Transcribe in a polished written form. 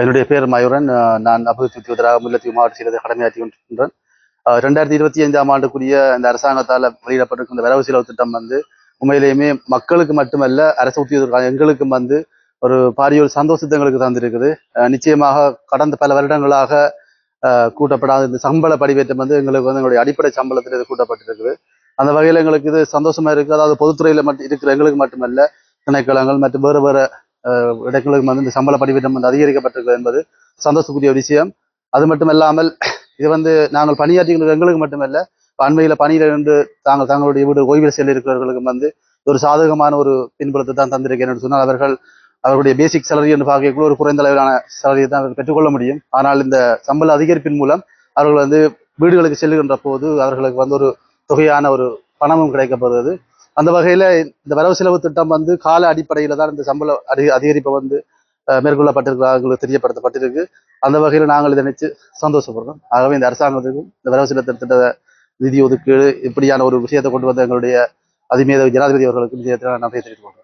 என்னுடைய பேர் மயூரன். நான் அபிவிருத்தி உத்தியோகத்தராக முல்லைத்தீவு மாவட்ட செயலகத்தில் கடமையாற்றி கொண்டிருக்கின்றேன். 2025ஆம் ஆண்டுக்குரிய இந்த அரசாங்கத்தால் வெளியிடப்பட்டிருக்கும் இந்த வரவு செலவு திட்டம் உண்மையிலேயுமே மக்களுக்கு மட்டுமல்ல, அரசு உத்தியோகத்தராக எங்களுக்கும் ஒரு பாரிய ஒரு சந்தோஷத்தை எங்களுக்கு தந்திருக்குது. நிச்சயமாக கடந்த பல வருடங்களாக கூட்டப்படாத இந்த சம்பள படிவேற்றம் எங்களுக்கு எங்களுடைய அடிப்படை சம்பளத்தில் இது கூட்டப்பட்டிருக்குது. அந்த வகையில் எங்களுக்கு இது சந்தோஷமா இருக்குது. அதாவது பொதுத்துறையில மட்டும் இருக்கிற எங்களுக்கு மட்டுமல்ல, திணைக்களங்கள் மற்றும் வேறு வேறு இடங்களுக்கு இந்த சம்பள படிவேற்றம் அதிகரிக்கப்பட்டிருக்கிறது என்பது சந்தோஷக்கூடிய விஷயம். அது மட்டுமல்லாமல் இது நாங்கள் பணியாற்றுகின்ற எங்களுக்கு மட்டுமல்ல, அண்மையில பணியில இருந்து தங்களுடைய வீடு ஓய்வில் செல்ல இருக்கிறவர்களுக்கு ஒரு சாதகமான ஒரு பின்புலத்தை தான் தந்திருக்கேன் என்று சொன்னால், அவர்களுடைய பேசிக் சேலரி என்று பார்க்கக்குள்ள ஒரு குறைந்த அளவிலான சேலரியை தான் பெற்றுக்கொள்ள முடியும். ஆனால் இந்த சம்பள அதிகரிப்பின் மூலம் அவர்கள் வீடுகளுக்கு செல்லுகின்ற போது அவர்களுக்கு ஒரு தொகையான ஒரு பணமும் கிடைக்கப்படுவது. அந்த வகையில இந்த வரவு செலவு திட்டம் கால அடிப்படையில தான் இந்த சம்பள அதிகரிப்பை மேற்கொள்ளப்பட்டிருக்கிறார்கள் தெரியப்படுத்தப்பட்டிருக்கு. அந்த வகையில் நாங்கள் இதை நினைச்சு சந்தோஷப்படுறோம். ஆகவே இந்த அரசாங்கத்துக்கும் இந்த வரவு செலவு திட்ட நிதி ஒதுக்கீடு இப்படியான ஒரு விஷயத்தை கொண்டு வந்த எங்களுடைய அதிமேத ஜனாதிபதி அவர்களுக்கு நன்றி தெரிவித்துக் கொள்கிறோம்.